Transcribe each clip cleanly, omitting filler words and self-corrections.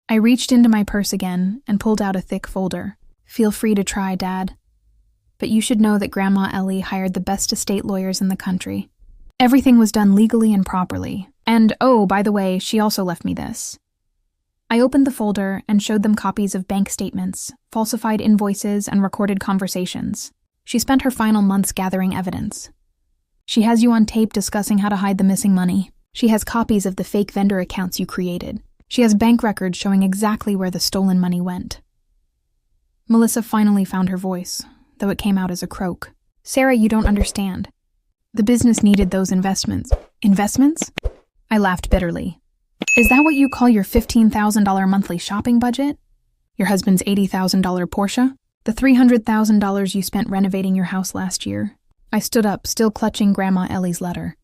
I reached into my purse again and pulled out a thick folder. Feel free to try, Dad. But you should know that Grandma Ellie hired the best estate lawyers in the country. Everything was done legally and properly. And, oh, by the way, she also left me this. I opened the folder and showed them copies of bank statements, falsified invoices, and recorded conversations. She spent her final months gathering evidence. She has you on tape discussing how to hide the missing money. She has copies of the fake vendor accounts you created. She has bank records showing exactly where the stolen money went. Melissa finally found her voice, though it came out as a croak. Sarah, you don't understand. The business needed those investments. Investments? I laughed bitterly. Is that what you call your $15,000 monthly shopping budget? Your husband's $80,000 Porsche? The $300,000 you spent renovating your house last year? I stood up, still clutching Grandma Ellie's letter.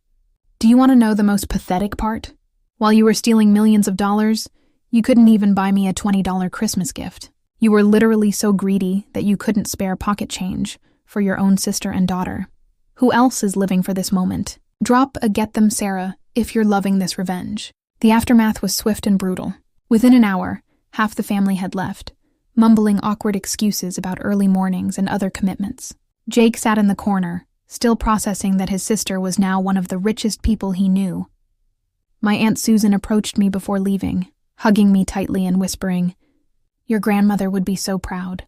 Do you want to know the most pathetic part? While you were stealing millions of dollars, you couldn't even buy me a $20 Christmas gift. You were literally so greedy that you couldn't spare pocket change for your own sister and daughter. Who else is living for this moment? Drop a get them, Sarah, if you're loving this revenge. The aftermath was swift and brutal. Within an hour, half the family had left, mumbling awkward excuses about early mornings and other commitments. Jake sat in the corner, still processing that his sister was now one of the richest people he knew. My Aunt Susan approached me before leaving, hugging me tightly and whispering, "Your grandmother would be so proud."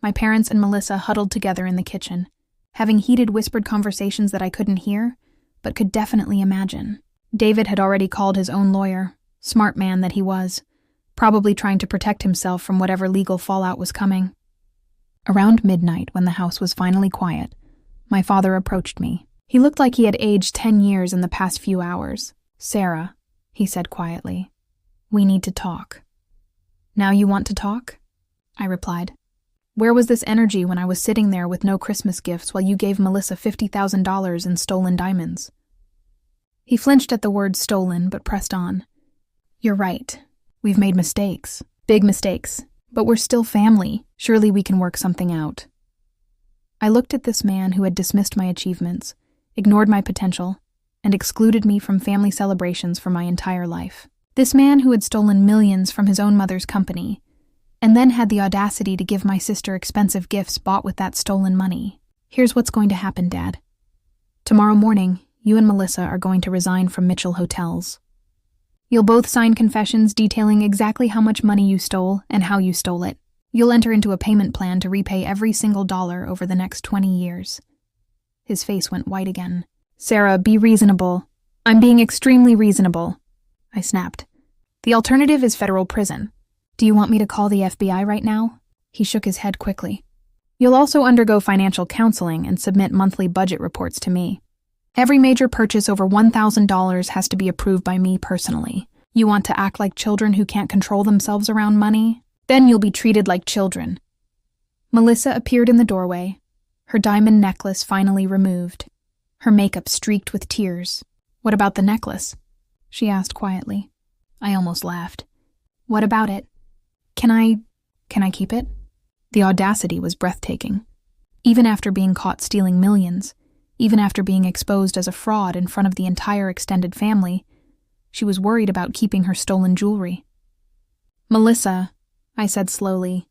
My parents and Melissa huddled together in the kitchen, having heated whispered conversations that I couldn't hear, but could definitely imagine. David had already called his own lawyer, smart man that he was, probably trying to protect himself from whatever legal fallout was coming. Around midnight, when the house was finally quiet, my father approached me. He looked like he had aged 10 years in the past few hours. "Sarah," he said quietly, "we need to talk." "Now you want to talk?" I replied. "Where was this energy when I was sitting there with no Christmas gifts while you gave Melissa $50,000 in stolen diamonds?" He flinched at the word stolen, but pressed on. "You're right. We've made mistakes. Big mistakes. But we're still family. Surely we can work something out." I looked at this man who had dismissed my achievements, ignored my potential, and excluded me from family celebrations for my entire life. This man who had stolen millions from his own mother's company, and then had the audacity to give my sister expensive gifts bought with that stolen money. Here's what's going to happen, Dad. Tomorrow morning, you and Melissa are going to resign from Mitchell Hotels. You'll both sign confessions detailing exactly how much money you stole and how you stole it. You'll enter into a payment plan to repay every single dollar over the next 20 years. His face went white again. "Sarah, be reasonable." "I'm being extremely reasonable," I snapped. "The alternative is federal prison. Do you want me to call the FBI right now?" He shook his head quickly. "You'll also undergo financial counseling and submit monthly budget reports to me. Every major purchase over $1,000 has to be approved by me personally. You want to act like children who can't control themselves around money? Then you'll be treated like children." Melissa appeared in the doorway, her diamond necklace finally removed, her makeup streaked with tears. "What about the necklace?" she asked quietly. I almost laughed. "What about it? Can I keep it?" The audacity was breathtaking. Even after being caught stealing millions, even after being exposed as a fraud in front of the entire extended family, she was worried about keeping her stolen jewelry. "Melissa," I said slowly,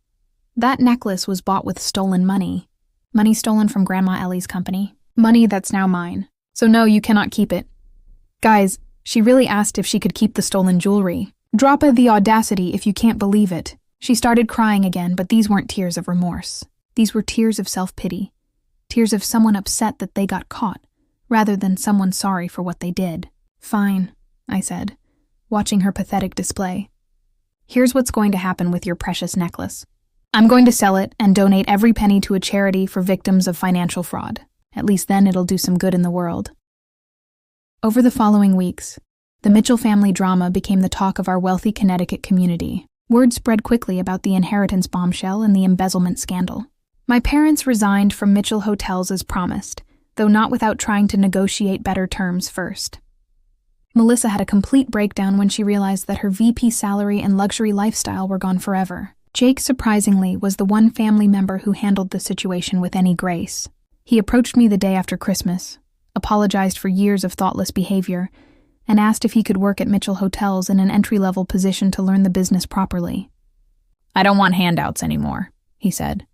"that necklace was bought with stolen money. Money stolen from Grandma Ellie's company. Money that's now mine. So no, you cannot keep it." Guys, she really asked if she could keep the stolen jewelry. Drop the audacity if you can't believe it. She started crying again, but these weren't tears of remorse. These were tears of self-pity. Tears of someone upset that they got caught, rather than someone sorry for what they did. "Fine," I said, watching her pathetic display. "Here's what's going to happen with your precious necklace. I'm going to sell it and donate every penny to a charity for victims of financial fraud. At least then it'll do some good in the world." Over the following weeks, the Mitchell family drama became the talk of our wealthy Connecticut community. Word spread quickly about the inheritance bombshell and the embezzlement scandal. My parents resigned from Mitchell Hotels as promised, though not without trying to negotiate better terms first. Melissa had a complete breakdown when she realized that her VP salary and luxury lifestyle were gone forever. Jake, surprisingly, was the one family member who handled the situation with any grace. He approached me the day after Christmas, apologized for years of thoughtless behavior, and asked if he could work at Mitchell Hotels in an entry-level position to learn the business properly. "I don't want handouts anymore," he said.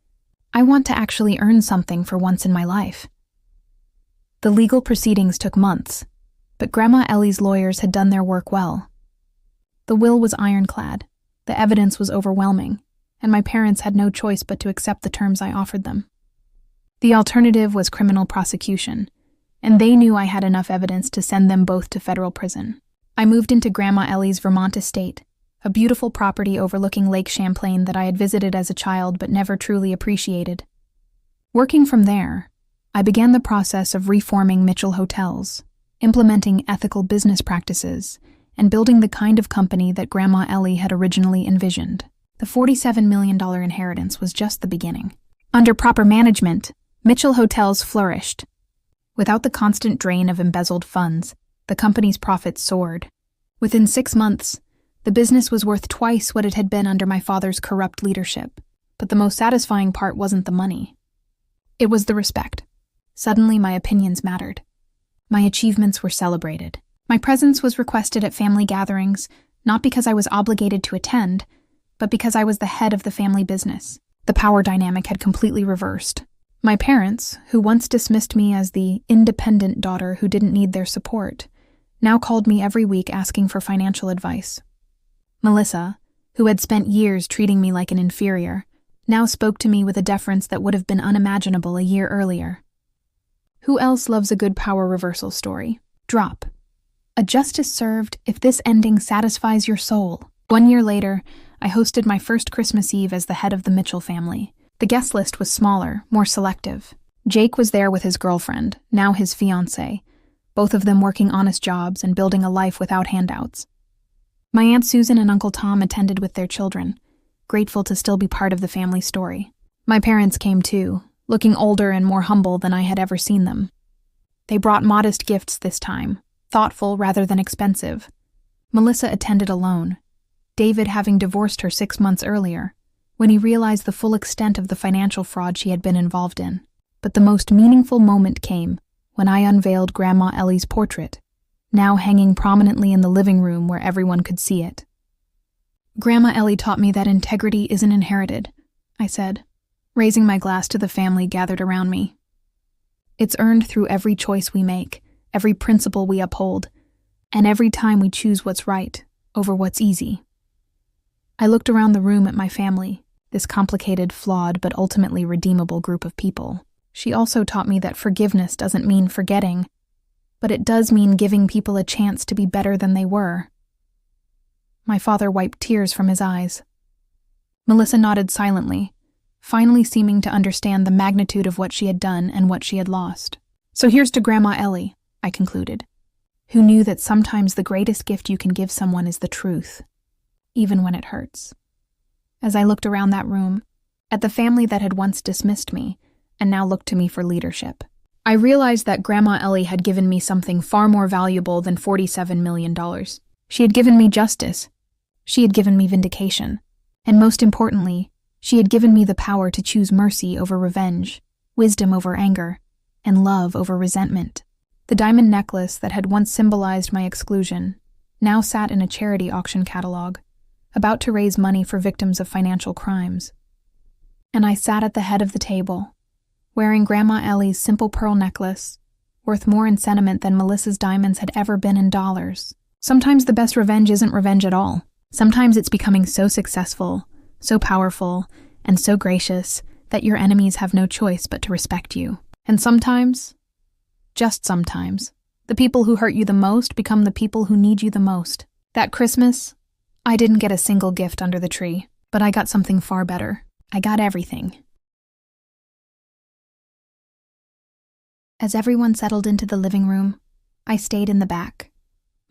"I want to actually earn something for once in my life." The legal proceedings took months, but Grandma Ellie's lawyers had done their work well. The will was ironclad, the evidence was overwhelming, and my parents had no choice but to accept the terms I offered them. The alternative was criminal prosecution, and they knew I had enough evidence to send them both to federal prison. I moved into Grandma Ellie's Vermont estate, a beautiful property overlooking Lake Champlain that I had visited as a child but never truly appreciated. Working from there, I began the process of reforming Mitchell Hotels, implementing ethical business practices, and building the kind of company that Grandma Ellie had originally envisioned. The $47 million inheritance was just the beginning. Under proper management, Mitchell Hotels flourished. Without the constant drain of embezzled funds, the company's profits soared. Within 6 months, the business was worth twice what it had been under my father's corrupt leadership. But the most satisfying part wasn't the money. It was the respect. Suddenly, my opinions mattered. My achievements were celebrated. My presence was requested at family gatherings, not because I was obligated to attend, but because I was the head of the family business. The power dynamic had completely reversed. My parents, who once dismissed me as the independent daughter who didn't need their support, now called me every week asking for financial advice. Melissa, who had spent years treating me like an inferior, now spoke to me with a deference that would have been unimaginable a year earlier. Who else loves a good power reversal story? Drop. A justice served if this ending satisfies your soul. 1 year later, I hosted my first Christmas Eve as the head of the Mitchell family. The guest list was smaller, more selective. Jake was there with his girlfriend, now his fiancée, both of them working honest jobs and building a life without handouts. My Aunt Susan and Uncle Tom attended with their children, grateful to still be part of the family story. My parents came too, looking older and more humble than I had ever seen them. They brought modest gifts this time, thoughtful rather than expensive. Melissa attended alone, David having divorced her 6 months earlier, when he realized the full extent of the financial fraud she had been involved in. But the most meaningful moment came when I unveiled Grandma Ellie's portrait, now hanging prominently in the living room where everyone could see it. "Grandma Ellie taught me that integrity isn't inherited," I said, raising my glass to the family gathered around me. "It's earned through every choice we make, every principle we uphold, and every time we choose what's right over what's easy." I looked around the room at my family, this complicated, flawed, but ultimately redeemable group of people. She also taught me that forgiveness doesn't mean forgetting, but it does mean giving people a chance to be better than they were. My father wiped tears from his eyes. Melissa nodded silently, finally seeming to understand the magnitude of what she had done and what she had lost. "So here's to Grandma Ellie," I concluded, who knew that sometimes the greatest gift you can give someone is the truth, even when it hurts. As I looked around that room, at the family that had once dismissed me and now looked to me for leadership, I realized that Grandma Ellie had given me something far more valuable than $47 million. She had given me justice. She had given me vindication. And most importantly, she had given me the power to choose mercy over revenge, wisdom over anger, and love over resentment. The diamond necklace that had once symbolized my exclusion now sat in a charity auction catalog, about to raise money for victims of financial crimes. And I sat at the head of the table, wearing Grandma Ellie's simple pearl necklace, worth more in sentiment than Melissa's diamonds had ever been in dollars. Sometimes the best revenge isn't revenge at all. Sometimes it's becoming so successful, so powerful, and so gracious that your enemies have no choice but to respect you. And sometimes, just sometimes, the people who hurt you the most become the people who need you the most. That Christmas, I didn't get a single gift under the tree, but I got something far better. I got everything. As everyone settled into the living room, I stayed in the back,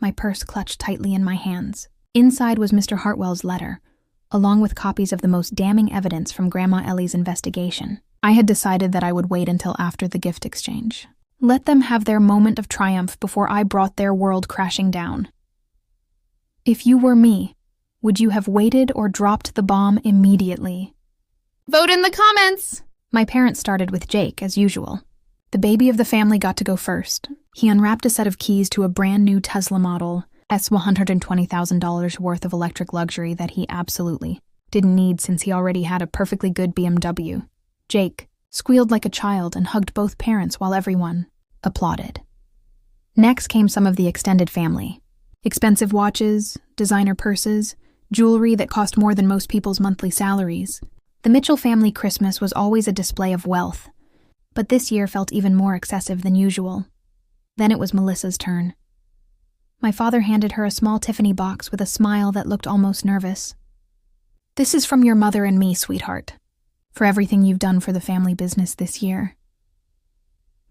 my purse clutched tightly in my hands. Inside was Mr. Hartwell's letter, along with copies of the most damning evidence from Grandma Ellie's investigation. I had decided that I would wait until after the gift exchange. Let them have their moment of triumph before I brought their world crashing down. If you were me, would you have waited or dropped the bomb immediately? Vote in the comments! My parents started with Jake, as usual. The baby of the family got to go first. He unwrapped a set of keys to a brand new Tesla Model S $120,000 worth of electric luxury that he absolutely didn't need since he already had a perfectly good BMW. Jake squealed like a child and hugged both parents while everyone applauded. Next came some of the extended family. Expensive watches, designer purses, jewelry that cost more than most people's monthly salaries. The Mitchell family Christmas was always a display of wealth, but this year felt even more excessive than usual. Then it was Melissa's turn. My father handed her a small Tiffany box with a smile that looked almost nervous. "This is from your mother and me, sweetheart, for everything you've done for the family business this year."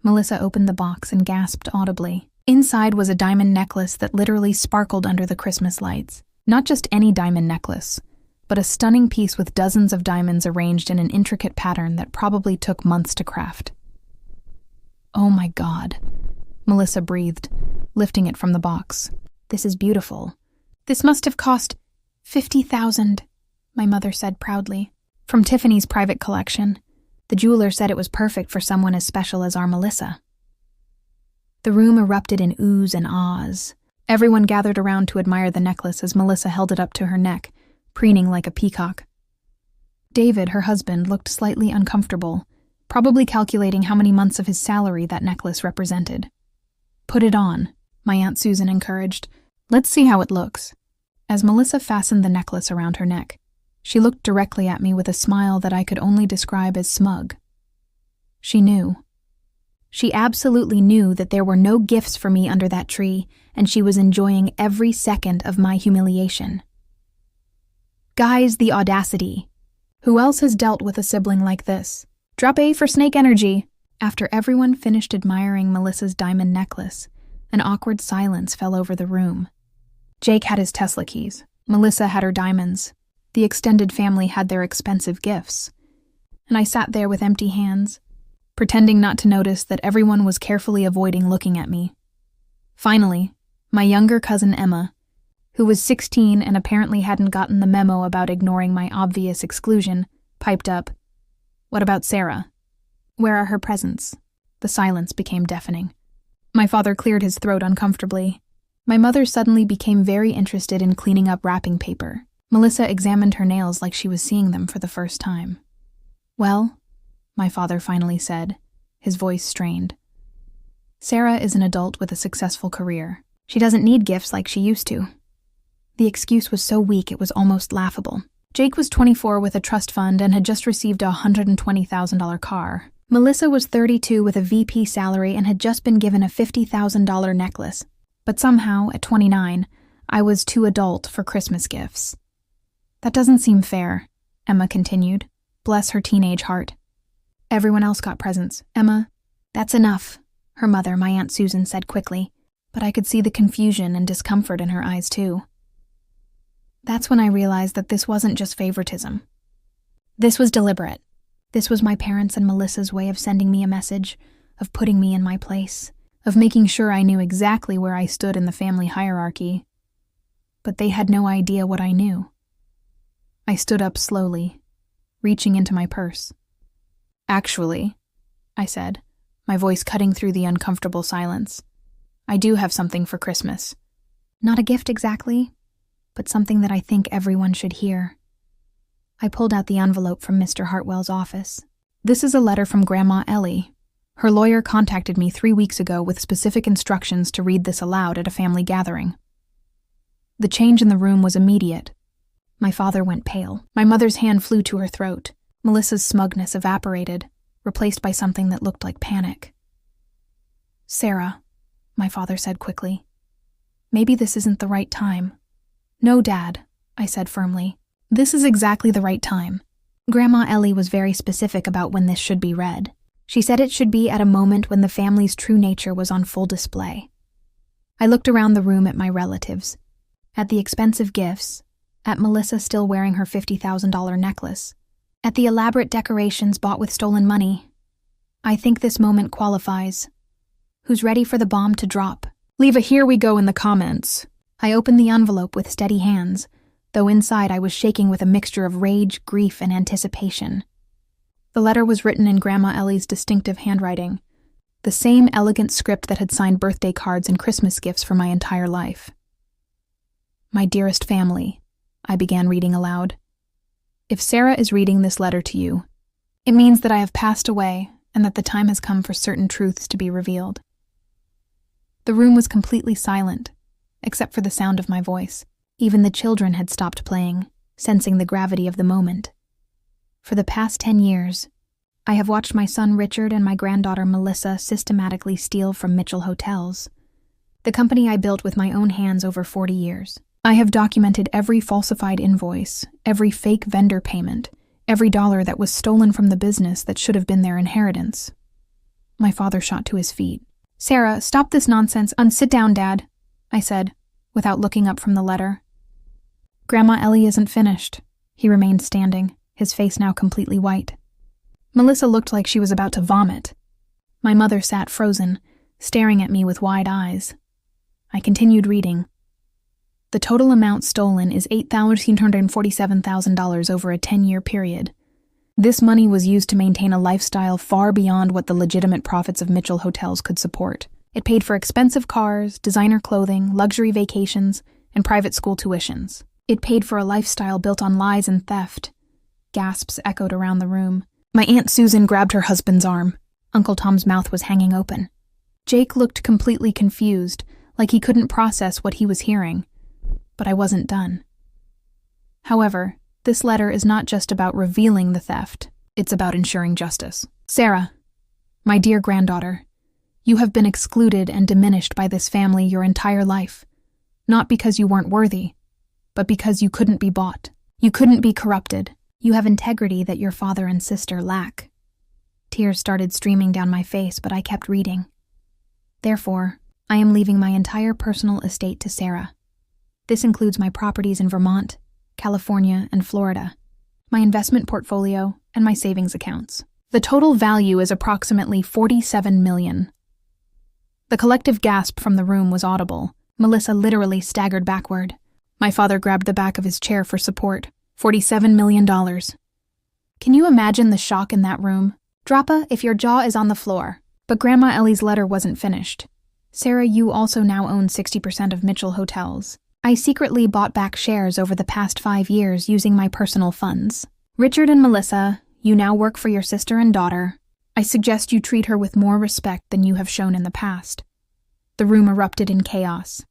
Melissa opened the box and gasped audibly. Inside was a diamond necklace that literally sparkled under the Christmas lights. Not just any diamond necklace, but a stunning piece with dozens of diamonds arranged in an intricate pattern that probably took months to craft. "Oh my God," Melissa breathed, lifting it from the box. "This is beautiful. This must have cost $50,000, my mother said proudly. From Tiffany's private collection. The jeweler said it was perfect for someone as special as our Melissa." The room erupted in oohs and ahs. Everyone gathered around to admire the necklace as Melissa held it up to her neck, preening like a peacock. David, her husband, looked slightly uncomfortable, probably calculating how many months of his salary that necklace represented. "Put it on," my Aunt Susan encouraged. "Let's see how it looks." As Melissa fastened the necklace around her neck, she looked directly at me with a smile that I could only describe as smug. She knew. She absolutely knew that there were no gifts for me under that tree, and she was enjoying every second of my humiliation. Guys, the audacity. Who else has dealt with a sibling like this? Drop A for snake energy. After everyone finished admiring Melissa's diamond necklace, an awkward silence fell over the room. Jake had his Tesla keys. Melissa had her diamonds. The extended family had their expensive gifts. And I sat there with empty hands, pretending not to notice that everyone was carefully avoiding looking at me. Finally, my younger cousin Emma, who was 16 and apparently hadn't gotten the memo about ignoring my obvious exclusion, piped up, "What about Sarah? Where are her presents?" The silence became deafening. My father cleared his throat uncomfortably. My mother suddenly became very interested in cleaning up wrapping paper. Melissa examined her nails like she was seeing them for the first time. "Well," my father finally said, his voice strained. "Sarah is an adult with a successful career. She doesn't need gifts like she used to." The excuse was so weak it was almost laughable. Jake was 24 with a trust fund and had just received a $120,000 car. Melissa was 32 with a VP salary and had just been given a $50,000 necklace. But somehow, at 29, I was too adult for Christmas gifts. "That doesn't seem fair," Emma continued. Bless her teenage heart. "Everyone else got presents. Emma, that's enough," her mother, my Aunt Susan, said quickly, but I could see the confusion and discomfort in her eyes too. That's when I realized that this wasn't just favoritism. This was deliberate. This was my parents' and Melissa's way of sending me a message, of putting me in my place, of making sure I knew exactly where I stood in the family hierarchy. But they had no idea what I knew. I stood up slowly, reaching into my purse. "Actually," I said, my voice cutting through the uncomfortable silence, "I do have something for Christmas. Not a gift exactly, but something that I think everyone should hear." I pulled out the envelope from Mr. Hartwell's office. "This is a letter from Grandma Ellie. Her lawyer contacted me 3 weeks ago with specific instructions to read this aloud at a family gathering." The change in the room was immediate. My father went pale. My mother's hand flew to her throat. Melissa's smugness evaporated, replaced by something that looked like panic. "Sarah," my father said quickly, "maybe this isn't the right time." "No, Dad," I said firmly. "This is exactly the right time." Grandma Ellie was very specific about when this should be read. She said it should be at a moment when the family's true nature was on full display. I looked around the room at my relatives, at the expensive gifts, at Melissa still wearing her $50,000 necklace, at the elaborate decorations bought with stolen money. I think this moment qualifies. Who's ready for the bomb to drop? Leave a "here we go" in the comments. I opened the envelope with steady hands, though inside I was shaking with a mixture of rage, grief, and anticipation. The letter was written in Grandma Ellie's distinctive handwriting, the same elegant script that had signed birthday cards and Christmas gifts for my entire life. "My dearest family," I began reading aloud. "If Sarah is reading this letter to you, it means that I have passed away and that the time has come for certain truths to be revealed." The room was completely silent, except for the sound of my voice. Even the children had stopped playing, sensing the gravity of the moment. For the past 10 years, I have watched my son Richard and my granddaughter Melissa systematically steal from Mitchell Hotels, the company I built with my own hands over 40 years. I have documented every falsified invoice, every fake vendor payment, every dollar that was stolen from the business that should have been their inheritance. My father shot to his feet. "Sarah, stop this nonsense. Sit down, Dad," I said, without looking up from the letter. "Grandma Ellie isn't finished." He remained standing, his face now completely white. Melissa looked like she was about to vomit. My mother sat frozen, staring at me with wide eyes. I continued reading. "The total amount stolen is $8,247,000 over a 10-year period. This money was used to maintain a lifestyle far beyond what the legitimate profits of Mitchell Hotels could support. It paid for expensive cars, designer clothing, luxury vacations, and private school tuitions. It paid for a lifestyle built on lies and theft." Gasps echoed around the room. My Aunt Susan grabbed her husband's arm. Uncle Tom's mouth was hanging open. Jake looked completely confused, like he couldn't process what he was hearing. But I wasn't done. However, this letter is not just about revealing the theft, it's about ensuring justice. "Sarah, my dear granddaughter, you have been excluded and diminished by this family your entire life, not because you weren't worthy, but because you couldn't be bought. You couldn't be corrupted. You have integrity that your father and sister lack." Tears started streaming down my face, but I kept reading. "Therefore, I am leaving my entire personal estate to Sarah. This includes my properties in Vermont, California, and Florida, my investment portfolio, and my savings accounts. The total value is approximately $47 million. The collective gasp from the room was audible. Melissa literally staggered backward. My father grabbed the back of his chair for support. $47 million. Can you imagine the shock in that room? "Droppa, if your jaw is on the floor." But Grandma Ellie's letter wasn't finished. "Sarah, you also now own 60% of Mitchell Hotels. I secretly bought back shares over the past 5 years using my personal funds. Richard and Melissa, you now work for your sister and daughter. I suggest you treat her with more respect than you have shown in the past." The room erupted in chaos.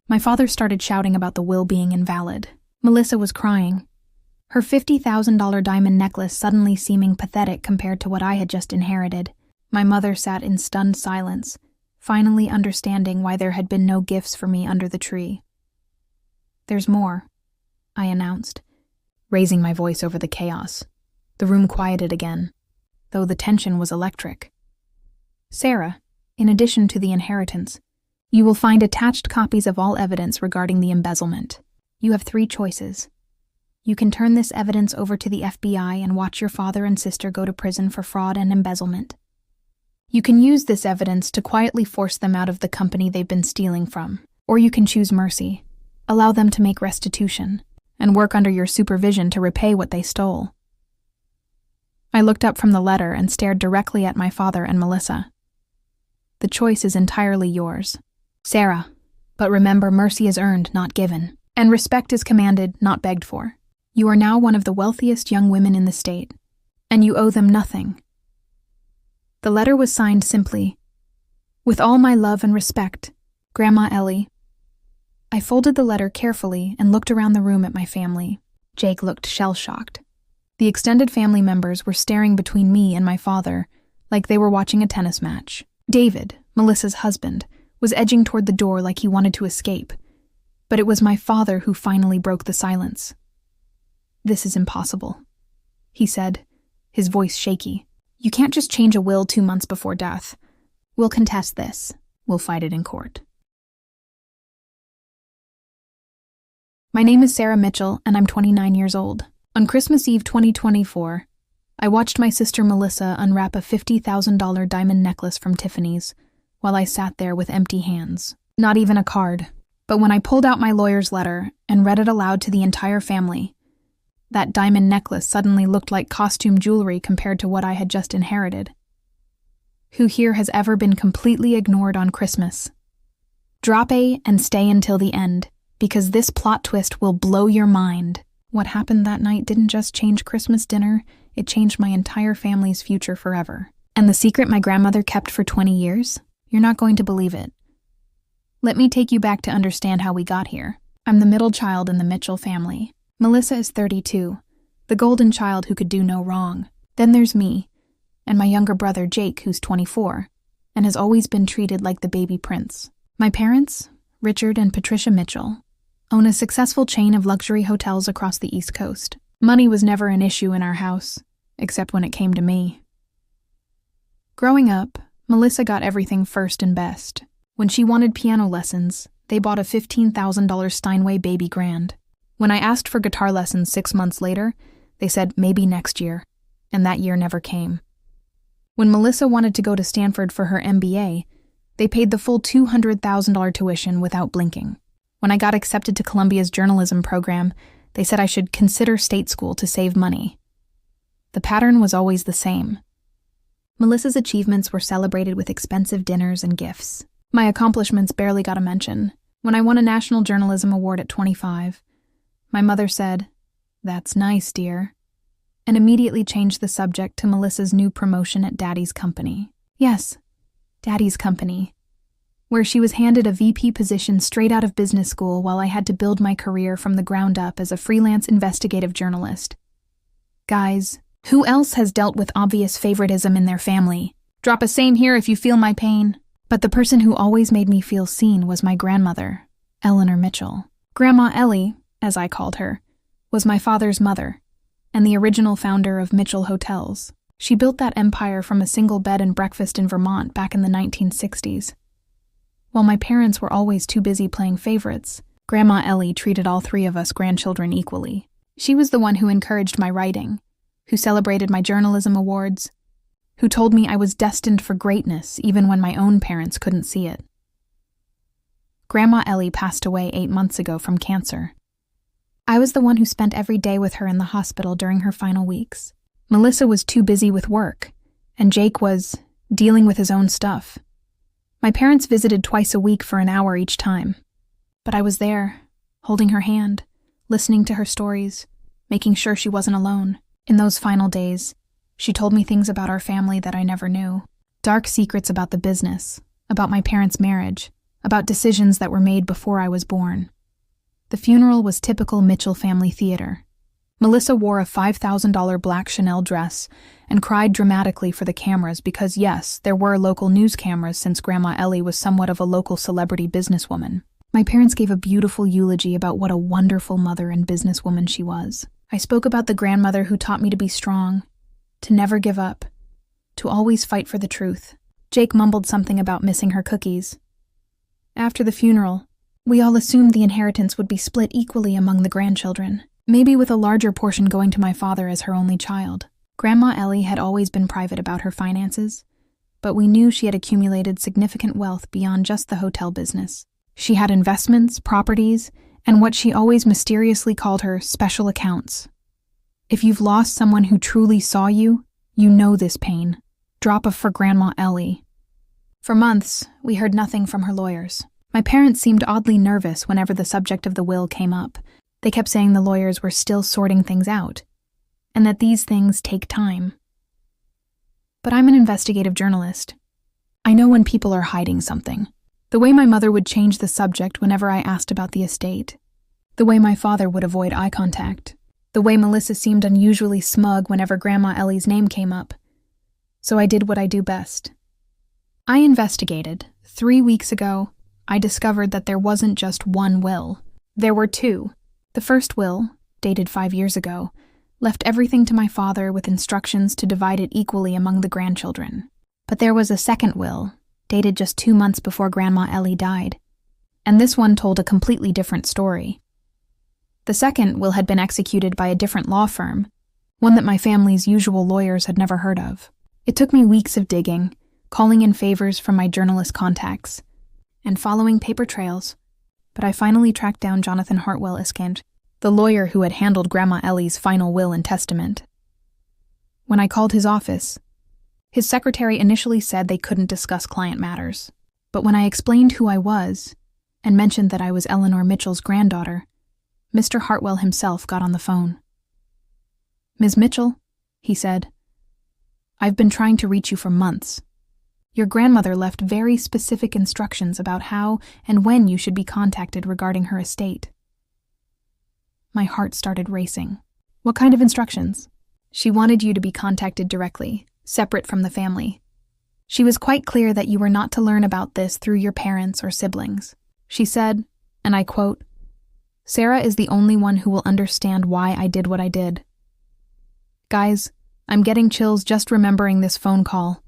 My father started shouting about the will being invalid. Melissa was crying, her $50,000 diamond necklace suddenly seeming pathetic compared to what I had just inherited. My mother sat in stunned silence, finally understanding why there had been no gifts for me under the tree. "There's more," I announced, raising my voice over the chaos. The room quieted again, though the tension was electric. "Sarah, in addition to the inheritance, you will find attached copies of all evidence regarding the embezzlement. You have 3 choices. You can turn this evidence over to the FBI and watch your father and sister go to prison for fraud and embezzlement. You can use this evidence to quietly force them out of the company they've been stealing from. Or you can choose mercy, allow them to make restitution, and work under your supervision to repay what they stole." I looked up from the letter and stared directly at my father and Melissa. "The choice is entirely yours, Sarah, but remember, mercy is earned, not given. And respect is commanded, not begged for. You are now one of the wealthiest young women in the state, and you owe them nothing." The letter was signed simply, "With all my love and respect, Grandma Ellie." I folded the letter carefully and looked around the room at my family. Jake looked shell-shocked. The extended family members were staring between me and my father, like they were watching a tennis match. David, Melissa's husband, was edging toward the door like he wanted to escape. But it was my father who finally broke the silence. "This is impossible," he said, his voice shaky. "You can't just change a will 2 months before death. We'll contest this. We'll fight it in court." My name is Sarah Mitchell, and I'm 29 years old. On Christmas Eve 2024, I watched my sister Melissa unwrap a $50,000 diamond necklace from Tiffany's while I sat there with empty hands. Not even a card. But when I pulled out my lawyer's letter and read it aloud to the entire family, that diamond necklace suddenly looked like costume jewelry compared to what I had just inherited. Who here has ever been completely ignored on Christmas? Drop A and stay until the end, because this plot twist will blow your mind. What happened that night didn't just change Christmas dinner, it changed my entire family's future forever. And the secret my grandmother kept for 20 years? You're not going to believe it. Let me take you back to understand how we got here. I'm the middle child in the Mitchell family. Melissa is 32, the golden child who could do no wrong. Then there's me, and my younger brother Jake, who's 24, and has always been treated like the baby prince. My parents, Richard and Patricia Mitchell, own a successful chain of luxury hotels across the East Coast. Money was never an issue in our house, except when it came to me. Growing up, Melissa got everything first and best. When she wanted piano lessons, they bought a $15,000 Steinway baby grand. When I asked for guitar lessons 6 months later, they said maybe next year, and that year never came. When Melissa wanted to go to Stanford for her MBA, they paid the full $200,000 tuition without blinking. When I got accepted to Columbia's journalism program, they said I should consider state school to save money. The pattern was always the same. Melissa's achievements were celebrated with expensive dinners and gifts. My accomplishments barely got a mention. When I won a National Journalism Award at 25, my mother said, "That's nice, dear," and immediately changed the subject to Melissa's new promotion at Daddy's company. Yes, Daddy's company, where she was handed a VP position straight out of business school while I had to build my career from the ground up as a freelance investigative journalist. Guys, who else has dealt with obvious favoritism in their family? Drop a same here if you feel my pain. But the person who always made me feel seen was my grandmother, Eleanor Mitchell. Grandma Ellie, as I called her, was my father's mother, and the original founder of Mitchell Hotels. She built that empire from a single bed and breakfast in Vermont back in the 1960s. While my parents were always too busy playing favorites, Grandma Ellie treated all 3 of us grandchildren equally. She was the one who encouraged my writing, who celebrated my journalism awards, who told me I was destined for greatness even when my own parents couldn't see it. Grandma Ellie passed away 8 months ago from cancer. I was the one who spent every day with her in the hospital during her final weeks. Melissa was too busy with work, and Jake was dealing with his own stuff. My parents visited twice a week for an hour each time, but I was there, holding her hand, listening to her stories, making sure she wasn't alone. In those final days, she told me things about our family that I never knew. Dark secrets about the business, about my parents' marriage, about decisions that were made before I was born. The funeral was typical Mitchell family theater. Melissa wore a $5,000 black Chanel dress and cried dramatically for the cameras because, yes, there were local news cameras since Grandma Ellie was somewhat of a local celebrity businesswoman. My parents gave a beautiful eulogy about what a wonderful mother and businesswoman she was. I spoke about the grandmother who taught me to be strong, to never give up, to always fight for the truth. Jake mumbled something about missing her cookies. After the funeral, we all assumed the inheritance would be split equally among the grandchildren, maybe with a larger portion going to my father as her only child. Grandma Ellie had always been private about her finances, but we knew she had accumulated significant wealth beyond just the hotel business. She had investments, properties, and what she always mysteriously called her special accounts. If you've lost someone who truly saw you, you know this pain. Drop a for Grandma Ellie. For months, we heard nothing from her lawyers. My parents seemed oddly nervous whenever the subject of the will came up. They kept saying the lawyers were still sorting things out, and that these things take time. But I'm an investigative journalist. I know when people are hiding something. The way my mother would change the subject whenever I asked about the estate. The way my father would avoid eye contact. The way Melissa seemed unusually smug whenever Grandma Ellie's name came up. So I did what I do best. I investigated. 3 weeks ago, I discovered that there wasn't just one will. There were 2. The first will, dated 5 years ago, left everything to my father with instructions to divide it equally among the grandchildren. But there was a second will, dated just 2 months before Grandma Ellie died, and this one told a completely different story. The second will had been executed by a different law firm, one that my family's usual lawyers had never heard of. It took me weeks of digging, calling in favors from my journalist contacts, and following paper trails, but I finally tracked down Jonathan Hartwell Iskand, the lawyer who had handled Grandma Ellie's final will and testament. When I called his office, His secretary initially said they couldn't discuss client matters, but when I explained who I was and mentioned that I was Eleanor Mitchell's granddaughter, Mr. Hartwell himself got on the phone. "Ms. Mitchell," he said, "I've been trying to reach you for months. Your grandmother left very specific instructions about how and when you should be contacted regarding her estate." My heart started racing. "What kind of instructions?" "She wanted you to be contacted directly, separate from the family. She was quite clear that you were not to learn about this through your parents or siblings. She said, and I quote, 'Sarah is the only one who will understand why I did what I did.' Guys, I'm getting chills just remembering this phone call.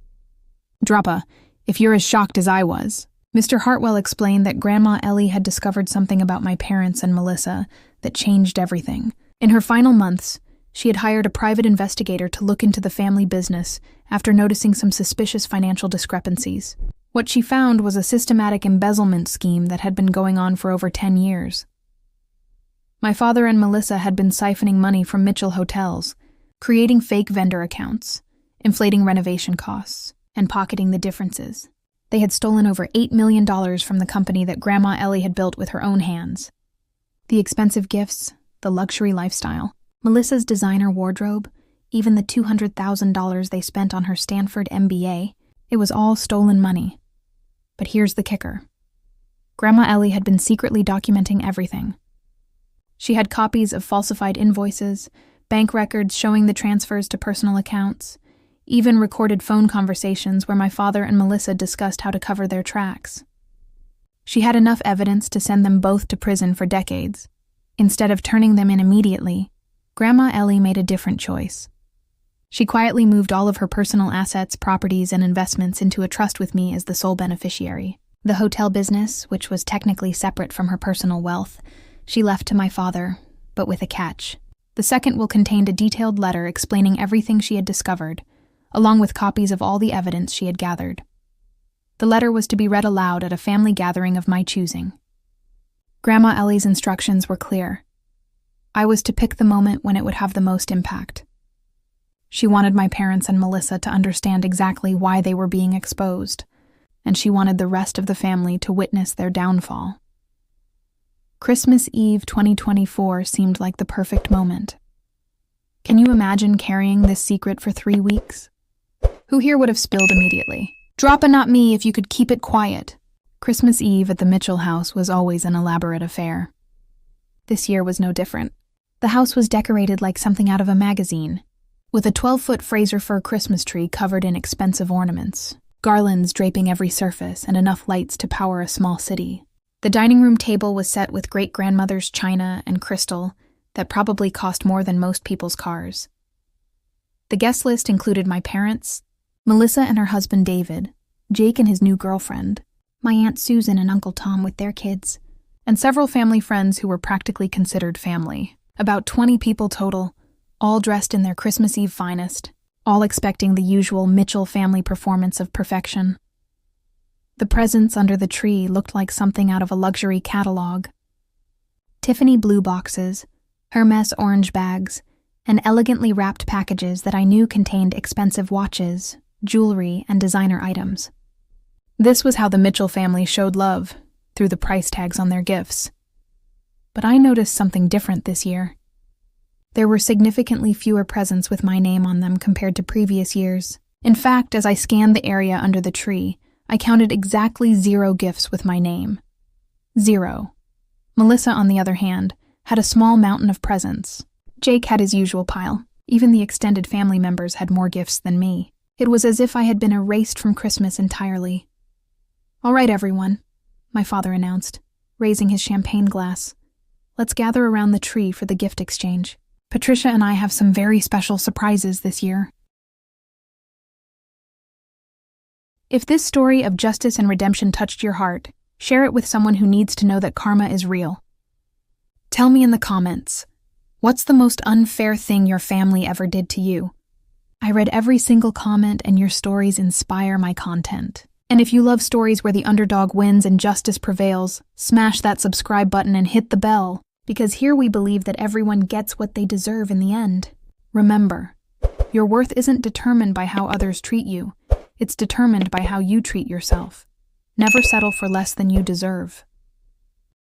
Droppa, if you're as shocked as I was." Mr. Hartwell explained that Grandma Ellie had discovered something about my parents and Melissa that changed everything. In her final months, she had hired a private investigator to look into the family business after noticing some suspicious financial discrepancies. What she found was a systematic embezzlement scheme that had been going on for over 10 years. My father and Melissa had been siphoning money from Mitchell hotels, creating fake vendor accounts, inflating renovation costs, and pocketing the differences. They had stolen over $8 million from the company that Grandma Ellie had built with her own hands. The expensive gifts, the luxury lifestyle, Melissa's designer wardrobe, even the $200,000 they spent on her Stanford MBA, it was all stolen money. But here's the kicker. Grandma Ellie had been secretly documenting everything. She had copies of falsified invoices, bank records showing the transfers to personal accounts, even recorded phone conversations where my father and Melissa discussed how to cover their tracks. She had enough evidence to send them both to prison for decades. Instead of turning them in immediately, Grandma Ellie made a different choice. She quietly moved all of her personal assets, properties, and investments into a trust with me as the sole beneficiary. The hotel business, which was technically separate from her personal wealth, she left to my father, but with a catch. The second will contain a detailed letter explaining everything she had discovered, along with copies of all the evidence she had gathered. The letter was to be read aloud at a family gathering of my choosing. Grandma Ellie's instructions were clear. I was to pick the moment when it would have the most impact. She wanted my parents and Melissa to understand exactly why they were being exposed, and she wanted the rest of the family to witness their downfall. Christmas Eve 2024 seemed like the perfect moment. Can you imagine carrying this secret for 3 weeks? Who here would have spilled immediately? Droppa, not me, if you could keep it quiet. Christmas Eve at the Mitchell house was always an elaborate affair. This year was no different. The house was decorated like something out of a magazine, with a 12-foot Fraser fir Christmas tree covered in expensive ornaments, garlands draping every surface, and enough lights to power a small city. The dining room table was set with great-grandmother's china and crystal that probably cost more than most people's cars. The guest list included my parents, Melissa and her husband David, Jake and his new girlfriend, my Aunt Susan and Uncle Tom with their kids, and several family friends who were practically considered family. About 20 people total, all dressed in their Christmas Eve finest, all expecting the usual Mitchell family performance of perfection. The presents under the tree looked like something out of a luxury catalog. Tiffany blue boxes, Hermes orange bags, and elegantly wrapped packages that I knew contained expensive watches, jewelry, and designer items. This was how the Mitchell family showed love, through the price tags on their gifts. But I noticed something different this year. There were significantly fewer presents with my name on them compared to previous years. In fact, as I scanned the area under the tree, I counted exactly 0 gifts with my name. 0. Melissa, on the other hand, had a small mountain of presents. Jake had his usual pile. Even the extended family members had more gifts than me. It was as if I had been erased from Christmas entirely. "All right, everyone," my father announced, raising his champagne glass. "Let's gather around the tree for the gift exchange. Patricia and I have some very special surprises this year." If this story of justice and redemption touched your heart, share it with someone who needs to know that karma is real. Tell me in the comments, what's the most unfair thing your family ever did to you? I read every single comment, and your stories inspire my content. And if you love stories where the underdog wins and justice prevails, smash that subscribe button and hit the bell, because here we believe that everyone gets what they deserve in the end. Remember, Your worth isn't determined by how others treat you. It's determined by how you treat yourself. Never settle for less than you deserve.